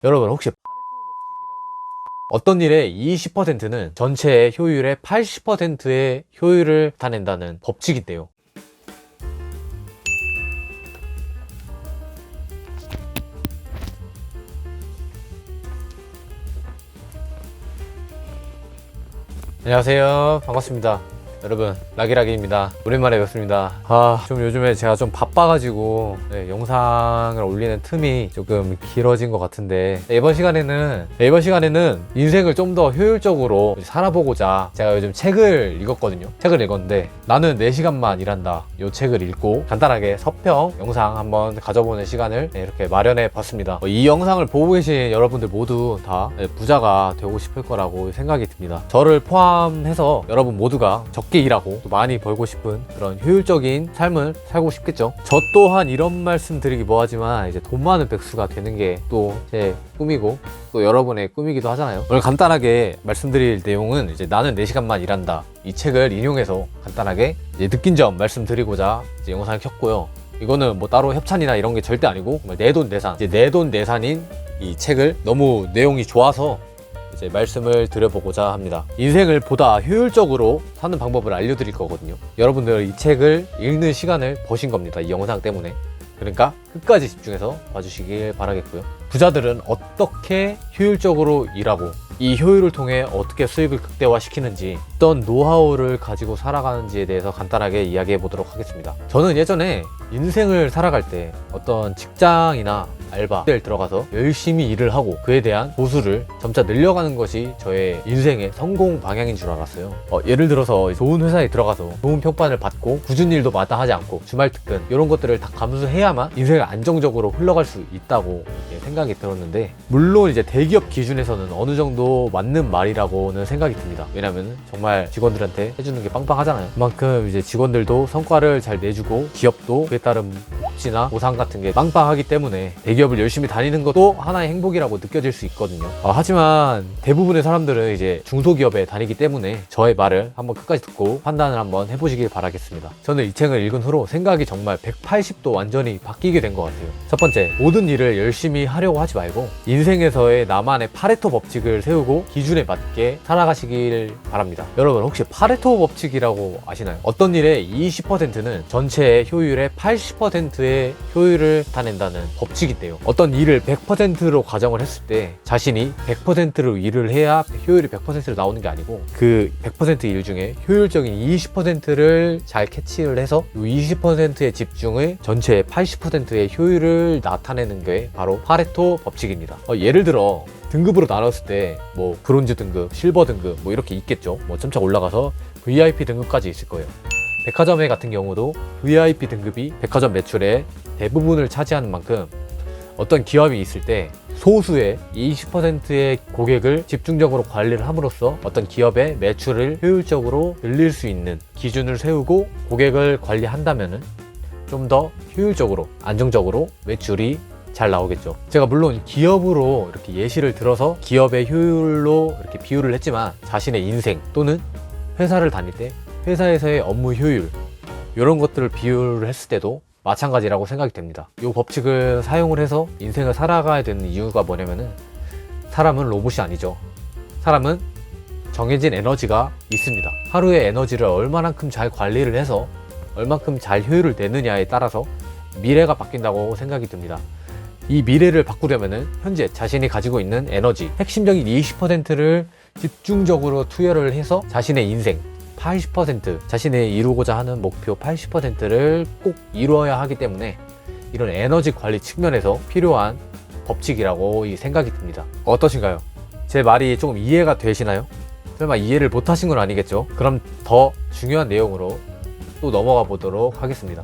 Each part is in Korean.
여러분 혹시 어떤 일의 20%는 전체의 효율의 80%의 효율을 나타낸다는 법칙인데요. 안녕하세요. 반갑습니다. 여러분, 락이락입니다. 오랜만에 뵙습니다. 좀 요즘에 제가 좀 바빠가지고 영상을 올리는 틈이 조금 길어진 것 같은데, 이번 시간에는 인생을 좀 더 효율적으로 살아보고자 제가 요즘 책을 읽었거든요. 책을 읽었는데 나는 4시간만 일한다, 이 책을 읽고 간단하게 서평 영상 한번 가져보는 시간을 이렇게 마련해 봤습니다. 이 영상을 보고 계신 여러분들 모두 다 부자가 되고 싶을 거라고 생각이 듭니다. 저를 포함해서 여러분 모두가 적게 일하고 또 많이 벌고 싶은 그런 효율적인 삶을 살고 싶겠죠. 저 또한 이런 말씀 드리기 뭐하지만 이제 돈 많은 백수가 되는 게 또 제 꿈이고 또 여러분의 꿈이기도 하잖아요. 오늘 간단하게 말씀드릴 내용은 이제 나는 4시간만 일한다, 이 책을 인용해서 간단하게 이제 느낀 점 말씀드리고자 이제 영상을 켰고요. 이거는 뭐 따로 협찬이나 이런 게 절대 아니고 내돈내산, 이제 내돈내산인 이 책을 너무 내용이 좋아서 이제 말씀을 드려보고자 합니다. 인생을 보다 효율적으로 사는 방법을 알려드릴 거거든요. 여러분들 이 책을 읽는 시간을 버신 겁니다, 이 영상 때문에. 그러니까 끝까지 집중해서 봐주시길 바라겠고요. 부자들은 어떻게 효율적으로 일하고 이 효율을 통해 어떻게 수익을 극대화시키는지, 어떤 노하우를 가지고 살아가는지에 대해서 간단하게 이야기해 보도록 하겠습니다. 저는 예전에 인생을 살아갈 때 어떤 직장이나 알바에 들어가서 열심히 일을 하고 그에 대한 보수를 점차 늘려가는 것이 저의 인생의 성공 방향인 줄 알았어요. 예를 들어서 좋은 회사에 들어가서 좋은 평판을 받고 굳은 일도 마다하지 않고 주말 특근 이런 것들을 다 감수해야만 인생을 안정적으로 흘러갈 수 있다고 생각이 들었는데, 물론 이제 대기업 기준에서는 어느 정도 맞는 말이라고는 생각이 듭니다. 왜냐면 정말 직원들한테 해주는 게 빵빵하잖아요. 그만큼 이제 직원들도 성과를 잘 내주고 기업도 그에 따른 복지나 보상 같은 게 빵빵하기 때문에 대기업을 열심히 다니는 것도 하나의 행복이라고 느껴질 수 있거든요. 하지만 대부분의 사람들은 이제 중소기업에 다니기 때문에 저의 말을 한번 끝까지 듣고 판단을 한번 해보시길 바라겠습니다. 저는 이 책을 읽은 후로 생각이 정말 180도 완전히 바뀌게 된 것 같아요. 첫 번째, 모든 일을 열심히 하려고 하지 말고 인생에서의 나만의 파레토 법칙을 세우고 기준에 맞게 살아가시길 바랍니다. 여러분 혹시 파레토 법칙이라고 아시나요? 어떤 일의 20%는 전체의 효율의 80%의 효율을 나타낸다는 법칙인데요. 어떤 일을 100%로 가정을 했을 때 자신이 100%로 일을 해야 효율이 100%로 나오는 게 아니고 그 100% 일 중에 효율적인 20%를 잘 캐치를 해서 이 20%의 집중을 전체의 80%의 효율을 나타내는 게 바로 파레토 법칙입니다. 예를 들어 등급으로 나눴을 때 뭐 브론즈 등급, 실버 등급 뭐 이렇게 있겠죠. 뭐 점차 올라가서 VIP 등급까지 있을 거예요. 백화점에 같은 경우도 VIP 등급이 백화점 매출의 대부분을 차지하는 만큼 어떤 기업이 있을 때 소수의 20%의 고객을 집중적으로 관리를 함으로써 어떤 기업의 매출을 효율적으로 늘릴 수 있는 기준을 세우고 고객을 관리한다면은 좀 더 효율적으로 안정적으로 매출이 잘 나오겠죠. 제가 물론 기업으로 이렇게 예시를 들어서 기업의 효율로 이렇게 비유를 했지만 자신의 인생 또는 회사를 다닐 때 회사에서의 업무 효율 이런 것들을 비유를 했을 때도 마찬가지라고 생각이 됩니다. 이 법칙을 사용을 해서 인생을 살아가야 되는 이유가 뭐냐면은 사람은 로봇이 아니죠. 사람은 정해진 에너지가 있습니다. 하루의 에너지를 얼마만큼 잘 관리를 해서 얼만큼 잘 효율을 내느냐에 따라서 미래가 바뀐다고 생각이 듭니다. 이 미래를 바꾸려면은 현재 자신이 가지고 있는 에너지, 핵심적인 20%를 집중적으로 투여를 해서 자신의 인생 80%, 자신의 이루고자 하는 목표 80%를 꼭 이루어야 하기 때문에 이런 에너지 관리 측면에서 필요한 법칙이라고 생각이 듭니다. 어떠신가요? 제 말이 조금 이해가 되시나요? 설마 이해를 못하신 건 아니겠죠? 그럼 더 중요한 내용으로 또 넘어가 보도록 하겠습니다.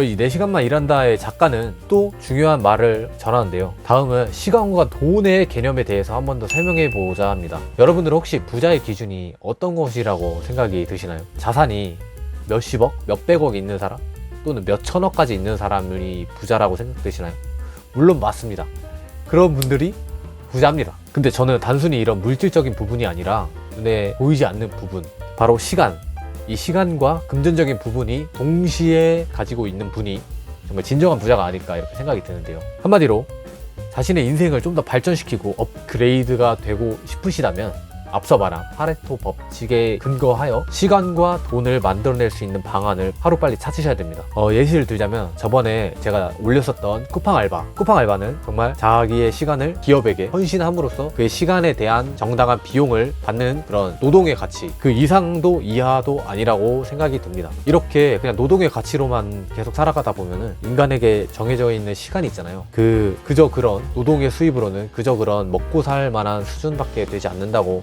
이 4시간만 일한다의 작가는 또 중요한 말을 전하는데요. 다음은 시간과 돈의 개념에 대해서 한 번 더 설명해 보자 합니다. 여러분들 혹시 부자의 기준이 어떤 것이라고 생각이 드시나요? 자산이 몇십억, 몇백억 있는 사람? 또는 몇천억까지 있는 사람이 부자라고 생각되시나요? 물론 맞습니다. 그런 분들이 부자입니다. 근데 저는 단순히 이런 물질적인 부분이 아니라 눈에 보이지 않는 부분, 바로 시간, 이 시간과 금전적인 부분이 동시에 가지고 있는 분이 정말 진정한 부자가 아닐까 이렇게 생각이 드는데요. 한마디로 자신의 인생을 좀 더 발전시키고 업그레이드가 되고 싶으시다면 앞서 말한 파레토 법칙에 근거하여 시간과 돈을 만들어낼 수 있는 방안을 하루빨리 찾으셔야 됩니다. 예시를 들자면 저번에 제가 올렸었던 쿠팡 알바는 정말 자기의 시간을 기업에게 헌신함으로써 그의 시간에 대한 정당한 비용을 받는 그런 노동의 가치, 그 이상도 이하도 아니라고 생각이 듭니다. 이렇게 그냥 노동의 가치로만 계속 살아가다 보면은 인간에게 정해져 있는 시간이 있잖아요. 그저 그런 노동의 수입으로는 그저 그런 먹고 살 만한 수준밖에 되지 않는다고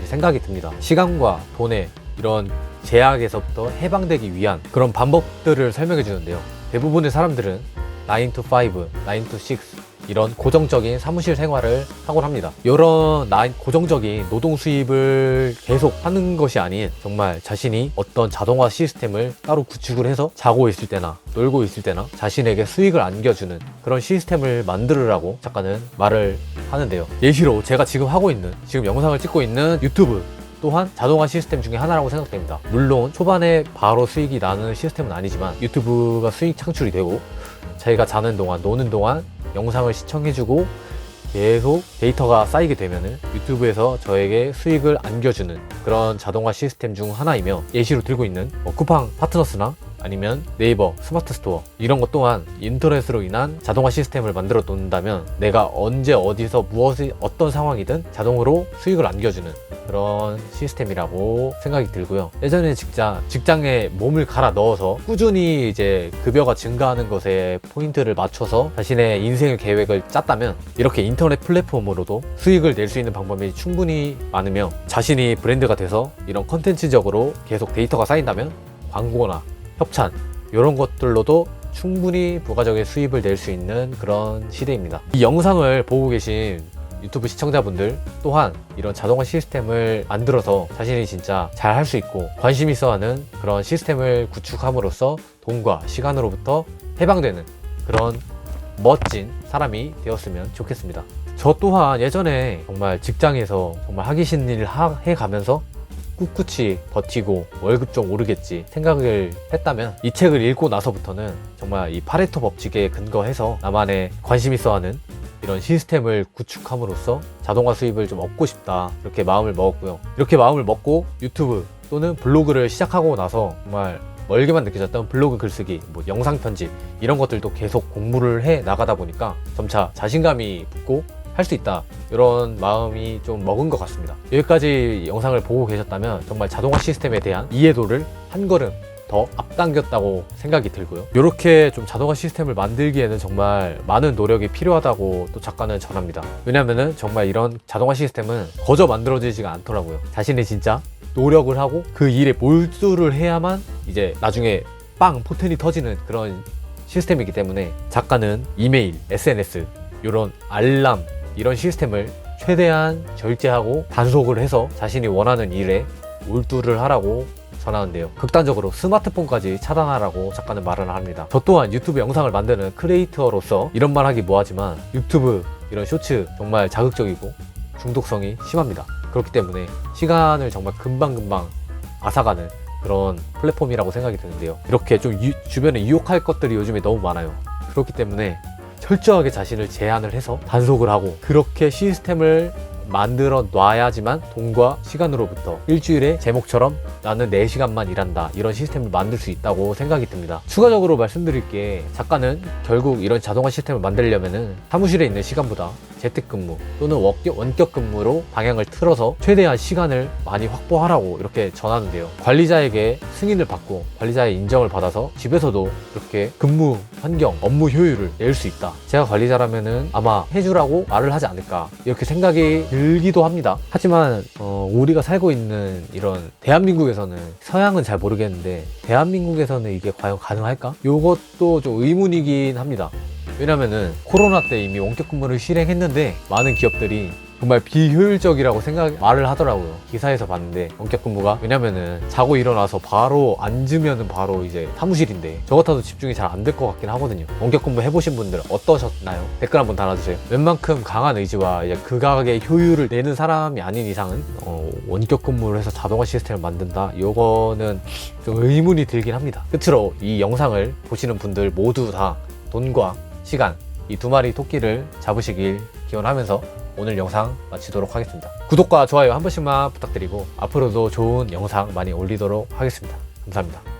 생각이 듭니다. 시간과 돈의 이런 제약에서부터 해방되기 위한 그런 방법들을 설명해 주는데요. 대부분의 사람들은 9 to 5, 9 to 6 이런 고정적인 사무실 생활을 하곤 합니다. 이런 고정적인 노동 수입을 계속 하는 것이 아닌 정말 자신이 어떤 자동화 시스템을 따로 구축을 해서 자고 있을 때나 놀고 있을 때나 자신에게 수익을 안겨주는 그런 시스템을 만들으라고 작가는 말을 하는데요. 예시로 제가 지금 영상을 찍고 있는 유튜브 또한 자동화 시스템 중에 하나라고 생각됩니다. 물론 초반에 바로 수익이 나는 시스템은 아니지만 유튜브가 수익 창출이 되고 자기가 자는 동안 노는 동안 영상을 시청해주고 계속 데이터가 쌓이게 되면은 유튜브에서 저에게 수익을 안겨주는 그런 자동화 시스템 중 하나이며, 예시로 들고 있는 쿠팡 파트너스나 아니면 네이버 스마트 스토어 이런 것 또한 인터넷으로 인한 자동화 시스템을 만들어 놓는다면 내가 언제 어디서 어떤 상황이든 자동으로 수익을 안겨주는 그런 시스템이라고 생각이 들고요. 예전에 직장에 몸을 갈아 넣어서 꾸준히 이제 급여가 증가하는 것에 포인트를 맞춰서 자신의 인생의 계획을 짰다면 이렇게 인터넷 플랫폼으로도 수익을 낼 수 있는 방법이 충분히 많으며, 자신이 브랜드가 돼서 이런 컨텐츠적으로 계속 데이터가 쌓인다면 광고나 협찬 이런 것들로도 충분히 부가적인 수입을 낼 수 있는 그런 시대입니다. 이 영상을 보고 계신 유튜브 시청자분들 또한 이런 자동화 시스템을 만들어서 자신이 진짜 잘 할 수 있고 관심 있어 하는 그런 시스템을 구축함으로써 돈과 시간으로부터 해방되는 그런 멋진 사람이 되었으면 좋겠습니다. 저 또한 예전에 정말 직장에서 정말 하기 싫은 일을 해가면서 꿋꿋이 버티고 월급 좀 오르겠지 생각을 했다면 이 책을 읽고 나서부터는 정말 이 파레토 법칙에 근거해서 나만의 관심 있어 하는 이런 시스템을 구축함으로써 자동화 수입을 좀 얻고 싶다, 이렇게 마음을 먹었고요. 이렇게 마음을 먹고 유튜브 또는 블로그를 시작하고 나서 정말 멀게만 느껴졌던 블로그 글쓰기, 영상 편집 이런 것들도 계속 공부를 해 나가다 보니까 점차 자신감이 붙고 할 수 있다, 이런 마음이 좀 먹은 것 같습니다. 여기까지 영상을 보고 계셨다면 정말 자동화 시스템에 대한 이해도를 한 걸음 더 앞당겼다고 생각이 들고요. 이렇게 좀 자동화 시스템을 만들기에는 정말 많은 노력이 필요하다고 또 작가는 전합니다. 왜냐면은 정말 이런 자동화 시스템은 거저 만들어지지가 않더라고요. 자신이 진짜 노력을 하고 그 일에 몰두를 해야만 이제 나중에 빵 포텐이 터지는 그런 시스템이기 때문에 작가는 이메일, SNS, 이런 알람 이런 시스템을 최대한 절제하고 단속을 해서 자신이 원하는 일에 몰두를 하라고 전하는데요. 극단적으로 스마트폰까지 차단하라고 작가는 말을 합니다. 저 또한 유튜브 영상을 만드는 크리에이터로서 이런 말 하기 뭐하지만 유튜브 이런 쇼츠 정말 자극적이고 중독성이 심합니다. 그렇기 때문에 시간을 정말 금방금방 앗아가는 그런 플랫폼이라고 생각이 드는데요. 이렇게 좀 주변에 유혹할 것들이 요즘에 너무 많아요. 그렇기 때문에 철저하게 자신을 제한을 해서 단속을 하고 그렇게 시스템을 만들어 놔야지만 돈과 시간으로부터 일주일에 제목처럼 나는 4시간만 일한다, 이런 시스템을 만들 수 있다고 생각이 듭니다. 추가적으로 말씀드릴 게, 작가는 결국 이런 자동화 시스템을 만들려면은 사무실에 있는 시간보다 재택근무 또는 원격 근무로 방향을 틀어서 최대한 시간을 많이 확보하라고 이렇게 전하는데요. 관리자에게 승인을 받고 관리자의 인정을 받아서 집에서도 이렇게 근무 환경, 업무 효율을 낼 수 있다, 제가 관리자라면은 아마 해주라고 말을 하지 않을까, 이렇게 생각이 들기도 합니다. 하지만 우리가 살고 있는 이런 대한민국에서는, 서양은 잘 모르겠는데 대한민국에서는 이게 과연 가능할까? 이것도 좀 의문이긴 합니다. 왜냐면은 코로나 때 이미 원격 근무를 실행했는데 많은 기업들이 정말 비효율적이라고 말을 하더라고요. 기사에서 봤는데 원격 근무가, 왜냐면은 자고 일어나서 바로 앉으면은 바로 이제 사무실인데 저 같아도 집중이 잘 안 될 것 같긴 하거든요. 원격 근무 해보신 분들 어떠셨나요? 댓글 한번 달아주세요. 웬만큼 강한 의지와 이제 극악의 효율을 내는 사람이 아닌 이상은 원격 근무를 해서 자동화 시스템을 만든다, 이거는 좀 의문이 들긴 합니다. 끝으로 이 영상을 보시는 분들 모두 다 돈과 시간 이 2마리 토끼를 잡으시길 기원하면서 오늘 영상 마치도록 하겠습니다. 구독과 좋아요 한 번씩만 부탁드리고 앞으로도 좋은 영상 많이 올리도록 하겠습니다. 감사합니다.